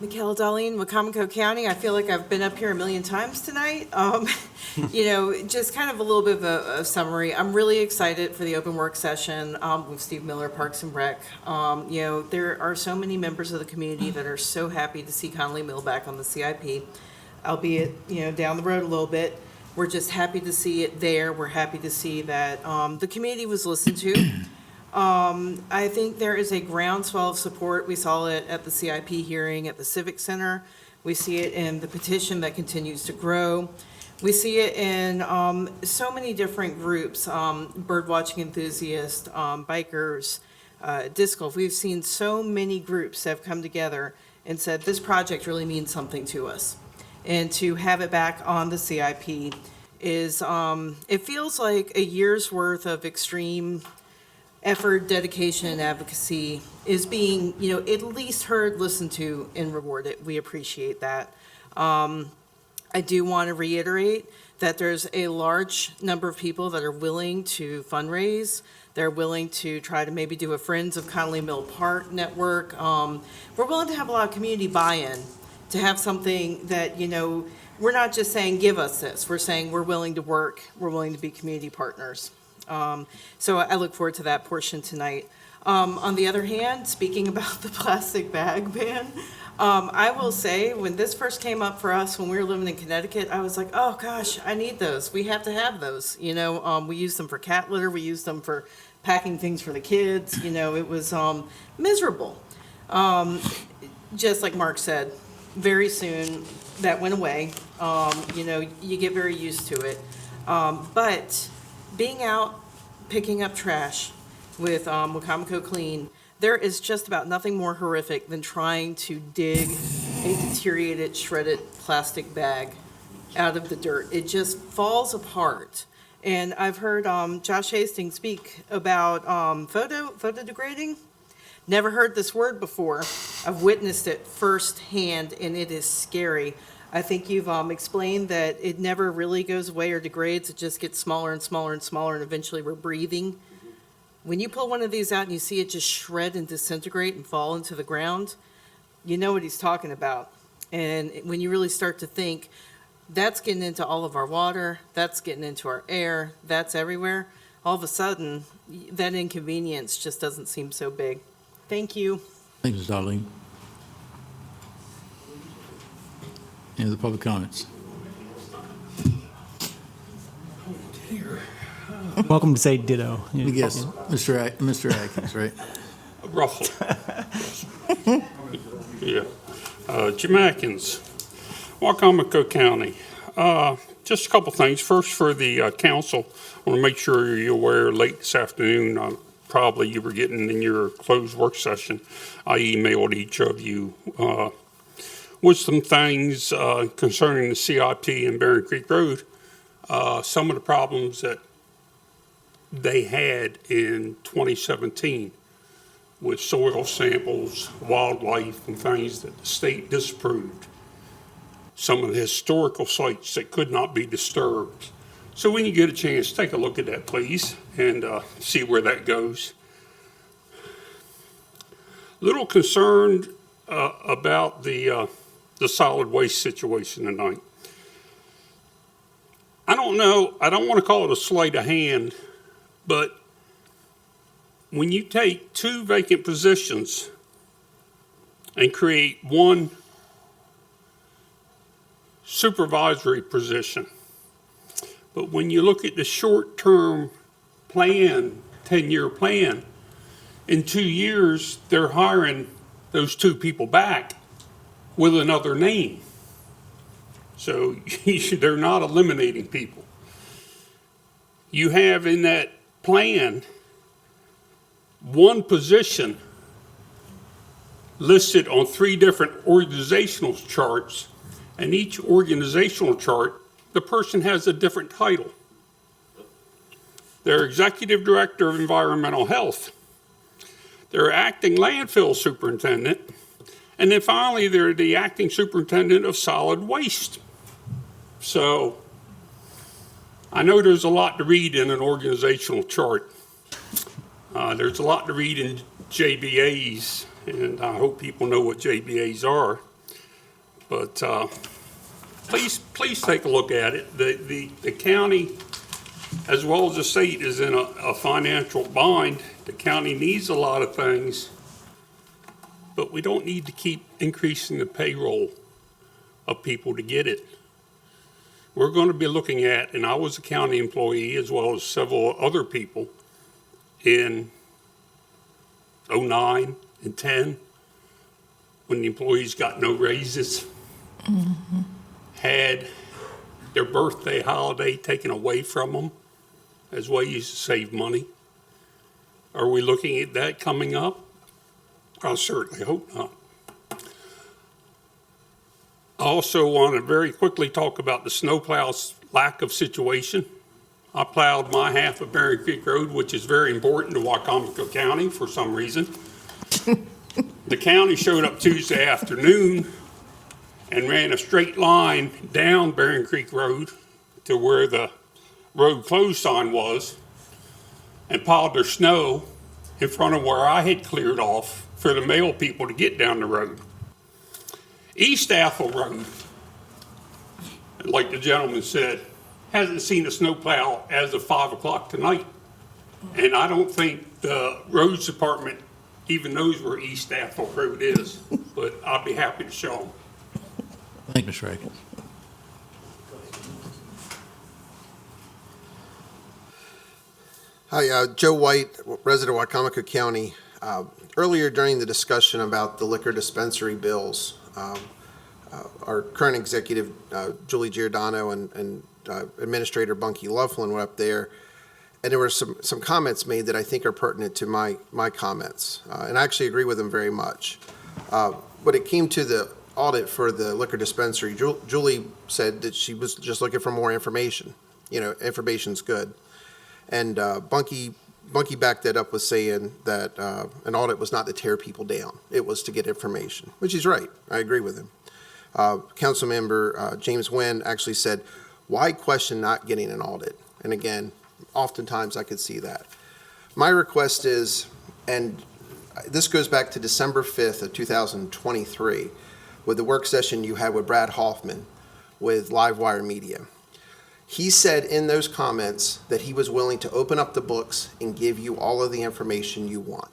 Michaela Darlene, Wicomico County. I feel like I've been up here a million times tonight. Just kind of a little bit of a summary. I'm really excited for the open work session with Steve Miller, Parks and Rec. There are so many members of the community that are so happy to see Connolly Mill back on the CIP, albeit, down the road a little bit. We're just happy to see it there. We're happy to see that the community was listened to. I think there is a groundswell of support. We saw it at the CIP hearing at the Civic Center. We see it in the petition that continues to grow. We see it in so many different groups, bird watching enthusiasts, bikers, disc golf. We've seen so many groups that have come together and said this project really means something to us. And to have it back on the CIP is, it feels like a year's worth of extreme effort, dedication, and advocacy is being, at least heard, listened to, and rewarded. We appreciate that. I do want to reiterate that there's a large number of people that are willing to fundraise. They're willing to try to maybe do a Friends of Connolly Mill Park network. We're willing to have a lot of community buy-in, to have something that, we're not just saying, give us this. We're saying we're willing to work, we're willing to be community partners. So I look forward to that portion tonight. On the other hand, speaking about the plastic bag ban, I will say, when this first came up for us, when we were living in Connecticut, I was like, oh gosh, I need those. We have to have those. We use them for cat litter. We use them for packing things for the kids. It was miserable. Just like Mark said, very soon that went away. You get very used to it. But being out, picking up trash with Wicomico Clean, there is just about nothing more horrific than trying to dig a deteriorated, shredded plastic bag out of the dirt. It just falls apart. And I've heard Josh Hastings speak about photo degrading. Never heard this word before. I've witnessed it firsthand, and it is scary. I think you've explained that it never really goes away or degrades. It just gets smaller and smaller and smaller, and eventually we're breathing. When you pull one of these out and you see it just shred and disintegrate and fall into the ground, you know what he's talking about. And when you really start to think, that's getting into all of our water, that's getting into our air, that's everywhere, all of a sudden, that inconvenience just doesn't seem so big. Thank you. Thank you, Ms. Darlene. Any other public comments? Welcome to say ditto. Yes, Mr. Atkins, right? Roughly. Yeah. Jim Atkins, Wicomico County. Just a couple things. First, for the council, I want to make sure you're aware late this afternoon, probably you were getting in your closed work session, I emailed each of you with some things concerning the CIP and Barron Creek Road. Some of the problems that they had in 2017 with soil samples, wildlife, and things that the state disapproved. Some of the historical sites that could not be disturbed. So when you get a chance, take a look at that, please, and see where that goes. Little concerned about the solid waste situation tonight. I don't know, I don't want to call it a sleight of hand, but when you take 2 vacant positions and create 1 supervisory position, but when you look at the short-term plan, 10-year plan, in 2 years, they're hiring those 2 people back with another name. So they're not eliminating people. You have in that plan 1 position listed on 3 different organizational charts, and each organizational chart, the person has a different title. They're Executive Director of Environmental Health. They're Acting Landfill Superintendent. And then finally, they're the Acting Superintendent of Solid Waste. So I know there's a lot to read in an organizational chart. There's a lot to read in JBAs, and I hope people know what JBAs are. But please take a look at it. The county, as well as the state, is in a financial bind. The county needs a lot of things, but we don't need to keep increasing the payroll of people to get it. We're going to be looking at, and I was a county employee as well as several other people in 09 and 10, when the employees got no raises, had their birthday holiday taken away from them as ways to save money. Are we looking at that coming up? I certainly hope not. I also want to very quickly talk about the snowplow's lack of situation. I plowed my half of Barron Creek Road, which is very important to Wicomico County for some reason. The county showed up Tuesday afternoon and ran a straight line down Barron Creek Road to where the road closed sign was and piled their snow in front of where I had cleared off for the mail people to get down the road. East Athol Road, like the gentleman said, hasn't seen a snowplow as of 5 o'clock tonight. And I don't think the roads department even knows where East Athol Road is, but I'll be happy to show them. Thank you, Mr. Akins. Hi, Joe White, resident of Wicomico County. Earlier during the discussion about the liquor dispensary bills, our current executive, Julie Giordano, and Administrator Bunky Loughlin were up there, and there were some comments made that I think are pertinent to my comments, and I actually agree with them very much. When it came to the audit for the liquor dispensary, Julie said that she was just looking for more information. You know, information's good. And Bunky backed that up with saying that an audit was not to tear people down. It was to get information, which he's right. I agree with him. Councilmember James Nguyen actually said, why question not getting an audit? And again, oftentimes I could see that. My request is, and this goes back to December 5th of 2023, with the work session you had with Brad Hoffman with Livewire Media. He said in those comments that he was willing to open up the books and give you all of the information you want.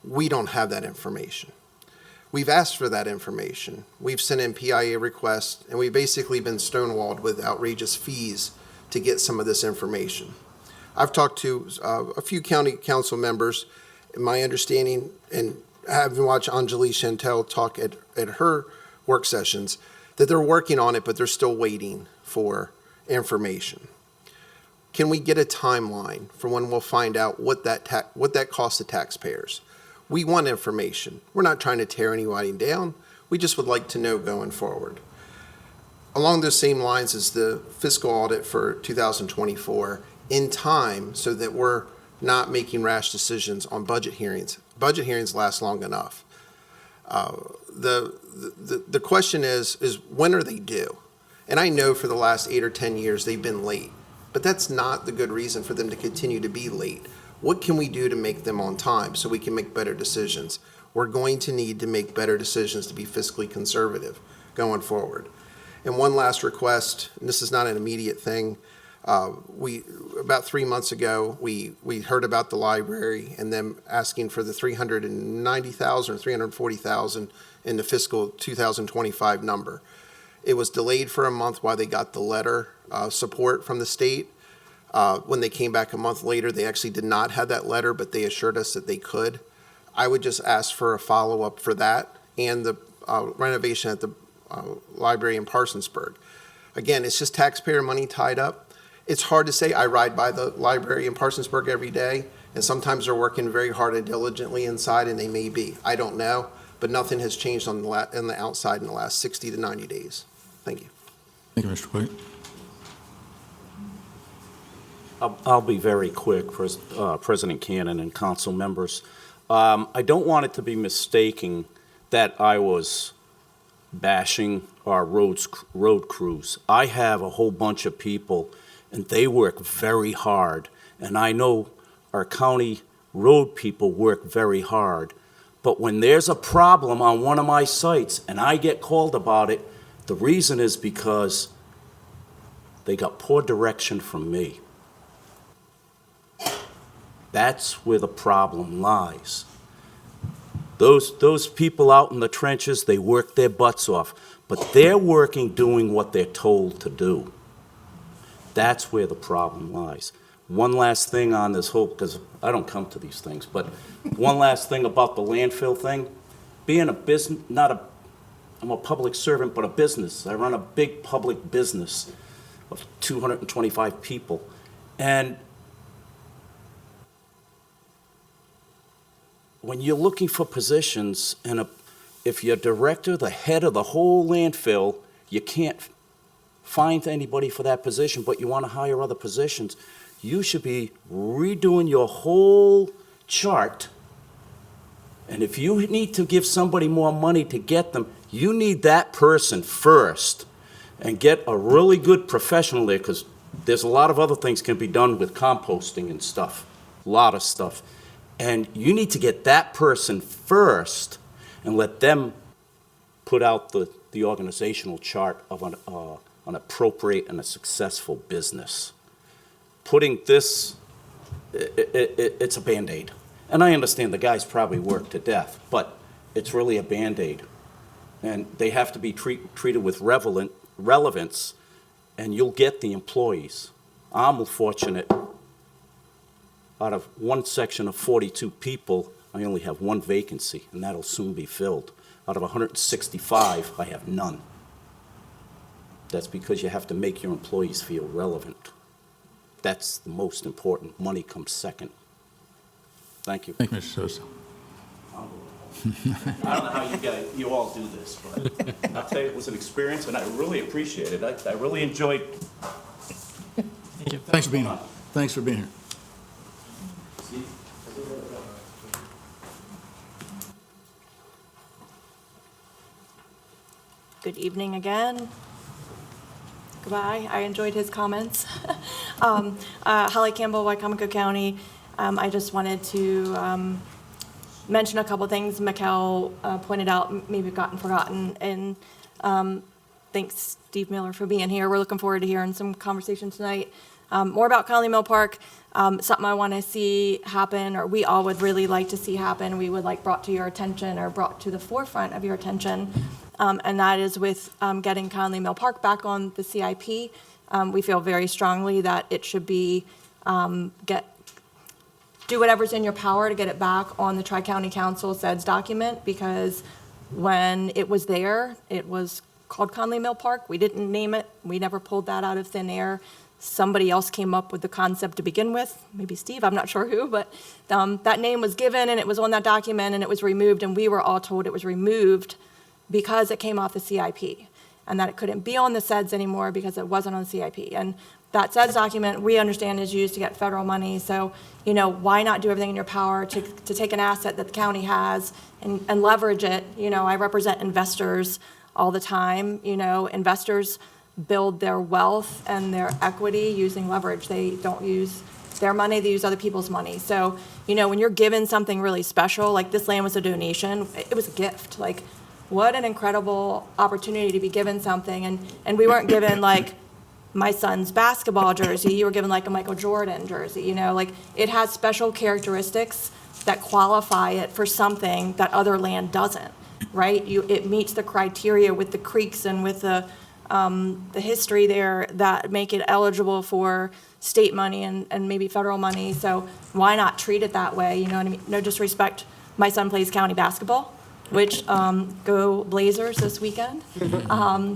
We don't have that information. We've asked for that information. We've sent in PIA requests, and we've basically been stonewalled with outrageous fees to get some of this information. I've talked to a few county council members. My understanding, and having watched Anjali Chantel talk at her work sessions, that they're working on it, but they're still waiting for information. Can we get a timeline for when we'll find out what that costs the taxpayers? We want information. We're not trying to tear anybody down. We just would like to know going forward. Along those same lines is the fiscal audit for 2024 in time so that we're not making rash decisions on budget hearings. Budget hearings last long enough. The question is when are they due? And I know for the last 8 or 10 years they've been late, but that's not the good reason for them to continue to be late. What can we do to make them on time so we can make better decisions? We're going to need to make better decisions to be fiscally conservative going forward. And one last request, and this is not an immediate thing. About 3 months ago, we heard about the library and them asking for the $390,000 or $340,000 in the fiscal 2025 number. It was delayed for a month while they got the letter of support from the state. When they came back a month later, they actually did not have that letter, but they assured us that they could. I would just ask for a follow-up for that and the renovation at the library in Parsonsburg. Again, it's just taxpayer money tied up. It's hard to say. I ride by the library in Parsonsburg every day, and sometimes they're working very hard and diligently inside, and they may be. I don't know, but nothing has changed on the outside in the last 60 to 90 days. Thank you. Thank you, Mr. White. I'll be very quick, President Cannon and council members. I don't want it to be mistaken that I was bashing our road crews. I have a whole bunch of people, and they work very hard. And I know our county road people work very hard. But when there's a problem on one of my sites and I get called about it, the reason is because they got poor direction from me. That's where the problem lies. Those people out in the trenches, they work their butts off, but they're working doing what they're told to do. That's where the problem lies. One last thing on this whole, because I don't come to these things, but one last thing about the landfill thing. Being a business, I'm a public servant, but a business. I run a big public business of 225 people. And when you're looking for positions, and if you're director, the head of the whole landfill, you can't find anybody for that position, but you want to hire other positions, you should be redoing your whole chart. And if you need to give somebody more money to get them, You need that person first and get a really good professional there, because there's a lot of other things can be done with composting and stuff, a lot of stuff. And you need to get that person first and let them put out the organizational chart of an appropriate and a successful business. Putting this, it's a Band-Aid. And I understand the guys probably work to death, but it's really a Band-Aid. And they have to be treated with relevance, and you'll get the employees. I'm fortunate. Out of one section of 42 people, I only have one vacancy, and that'll soon be filled. Out of 165, I have none. That's because you have to make your employees feel relevant. That's the most important. Money comes second. Thank you. Thank you, Mr. Sosa. I don't know how you all do this, but I'll tell you, it was an experience, and I really appreciate it. I really enjoyed. Thanks for being here. Thanks for being here. Good evening again. Goodbye. I enjoyed his comments. Holly Campbell, Wicomico County. I just wanted to mention a couple things Mikkel pointed out, maybe gotten forgotten, and thanks Steve Miller for being here. We're looking forward to hearing some conversation tonight. More about Connolly Mill Park, something I want to see happen, or we all would really like to see happen, we would like brought to your attention or brought to the forefront of your attention, and that is with getting Connolly Mill Park back on the CIP. We feel very strongly that it should be, do whatever's in your power to get it back on the Tri-County Council SEDS document, because when it was there, it was called Connolly Mill Park. We didn't name it. We never pulled that out of thin air. Somebody else came up with the concept to begin with, maybe Steve, I'm not sure who, but that name was given and it was on that document and it was removed, and we were all told it was removed because it came off the CIP and that it couldn't be on the SEDS anymore because it wasn't on the CIP. And that SEDS document, we understand, is used to get federal money. So, why not do everything in your power to take an asset that the county has and leverage it? I represent investors all the time. Investors build their wealth and their equity using leverage. They don't use their money, they use other people's money. So, when you're given something really special, like this land was a donation, it was a gift. Like, what an incredible opportunity to be given something. And we weren't given like my son's basketball jersey, you were given like a Michael Jordan jersey, like it has special characteristics that qualify it for something that other land doesn't, right? It meets the criteria with the creeks and with the history there that make it eligible for state money and maybe federal money. So why not treat it that way? You know what I mean? No disrespect. My son plays county basketball, which go Blazers this weekend.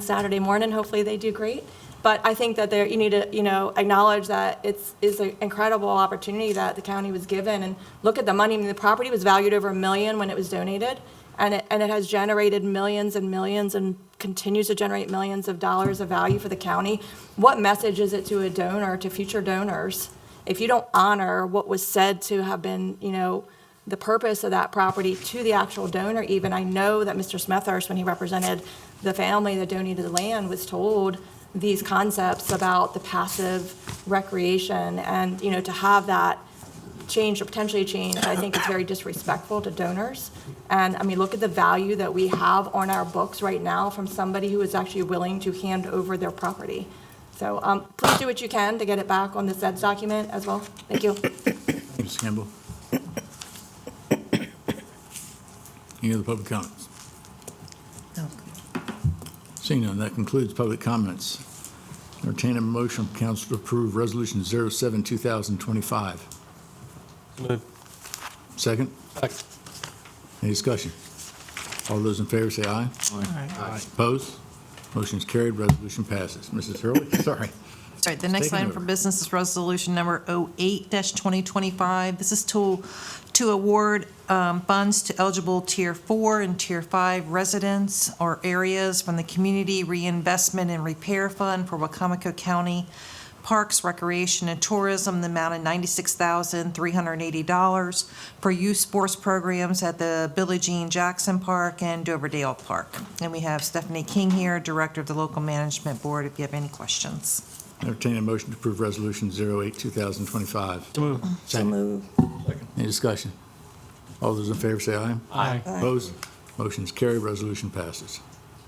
Saturday morning, hopefully they do great. But I think that you need to, acknowledge that it's an incredible opportunity that the county was given. And look at the money. I mean, the property was valued over $1 million when it was donated, and it has generated millions and millions and continues to generate millions of dollars of value for the county. What message is it to a donor, to future donors, if you don't honor what was said to have been, the purpose of that property to the actual donor? Even I know that Mr. Smethurst, when he represented the family that donated the land, was told these concepts about the passive recreation, and to have that change or potentially change, I think is very disrespectful to donors. And I mean, look at the value that we have on our books right now from somebody who is actually willing to hand over their property. So please do what you can to get it back on the SEDS document as well. Thank you. Thank you, Ms. Campbell. Any other public comments? No. Seeing none, that concludes public comments. Entertain a motion from council to approve Resolution 07, 2025. Second? Second. Any discussion? All those in favor say aye. Aye. Opposed? Motion is carried, resolution passes. Mrs. Hurley, sorry. All right, the next Taking item over. for business is resolution number 08-2025. This is to award funds to eligible Tier 4 and Tier 5 residents or areas from the Community Reinvestment and Repair Fund for Wicomico County Parks, Recreation, and Tourism, the amount of $96,380 for youth sports programs at the Billie Jean Jackson Park and Doverdale Park. And we have Stephanie King here, Director of the Local Management Board, if you have any questions. Entertain a motion to approve Resolution 08-2025. So moved. Second. Any discussion? All those in favor say aye. Aye. Opposed? Motion is carried. Resolution passes.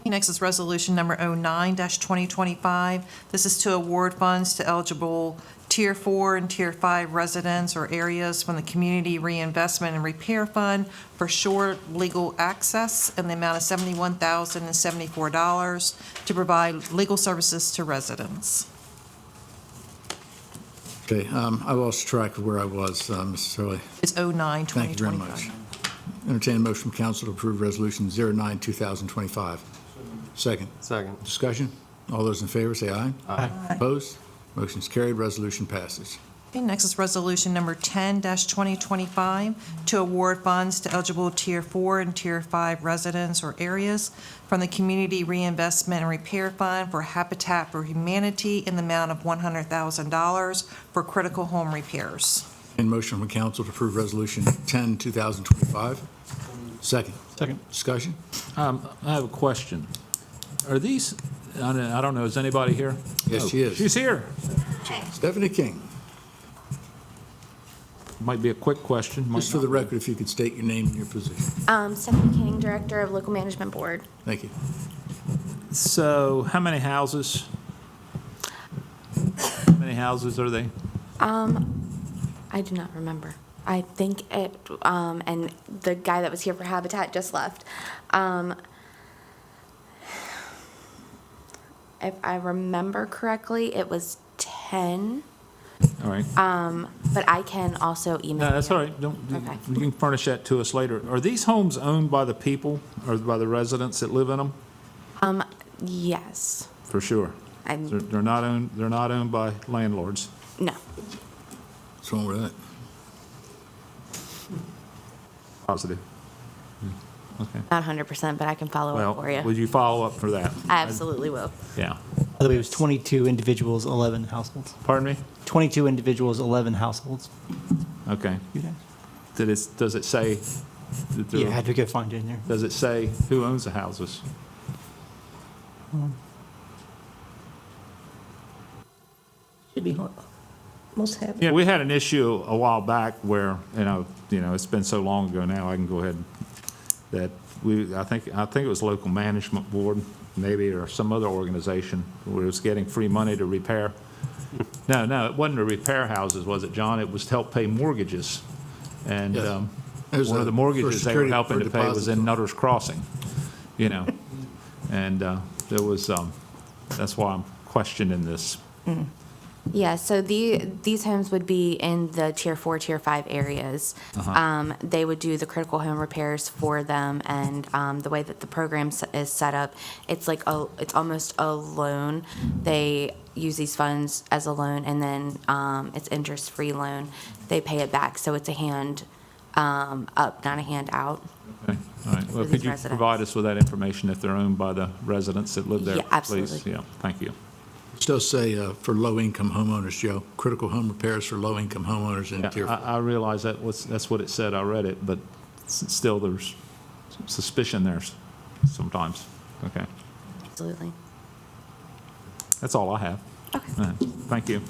Next is Resolution Number 09-2025. This is to award funds to eligible Tier 4 and Tier 5 residents or areas from the Community Reinvestment and Repair Fund for short legal access in the amount of $71,074 to provide legal services to residents. Okay, I lost track of where I was, Mrs. Hurley. It's 09-2025. Thank you very much. Entertain a motion from council to approve Resolution 09-2025. Second. Second. Discussion? All those in favor say aye. Aye. Opposed? Motion is carried. Resolution passes. Okay, next is Resolution Number 10-2025 to award funds to eligible Tier 4 and Tier 5 residents or areas from the Community Reinvestment and Repair Fund for Habitat for Humanity in the amount of $100,000 for critical home repairs. And motion from council to approve Resolution 10-2025. Second. Second. Discussion? I have a question. Are these, I don't know, is anybody here? Yes, Oh, she is. She's here. Stephanie King. Might be a quick question. might Just for not the be. record, if you could state your name and your position. Stephanie King, Director of Local Management Board. Thank you. So how many houses? How many houses are they? I do not remember. I think it, and the guy that was here for Habitat just left. If I remember correctly, it was 10. All right. But I can also email No, that's you. all right. Don't, Okay. you can furnish that to us later. Are these homes owned by the people or by the residents that live in them? Yes. For sure. They're not owned by landlords. No. What's wrong with that? Positive. Okay. Not 100%, but I can follow up for Well, you. would you follow up for that? I absolutely will. Yeah. By the way, it was 22 individuals, 11 households. Pardon me? 22 individuals, 11 households. Okay. You guys. Does it say? that there- Yeah, I had to go find it in there. Does it say who owns the houses? Should be most happy. Yeah, we had an issue a while back where, it's been so long ago now, I can go ahead, that I think it was Local Management Board, maybe, or some other organization, where it was getting free money to repair. No, it wasn't to repair houses, was it, John? It was to help pay mortgages. And Yes. one There's of a the mortgages Social they were Security helping for to pay was in deposits. Nutter's Crossing, And there was, that's why I'm questioning this. Yeah, so these homes would be in the Tier 4, Tier 5 areas. They would do the critical home repairs for them, and the way that the program is set up, it's almost a loan. They use these funds as a loan, and then it's interest-free loan. They pay it back, so it's a hand up, not a hand out. Okay, all right. Well, these could you residents. provide us with that information if they're owned by the residents that live there? Yeah, absolutely. Please, yeah, thank you. It does say for low-income homeowners, Joe, critical home repairs for low-income homeowners in Tier 4. I realize that's what it said, I read it, but still there's suspicion there sometimes. Okay, Absolutely. that's all I have. Okay. Thank you.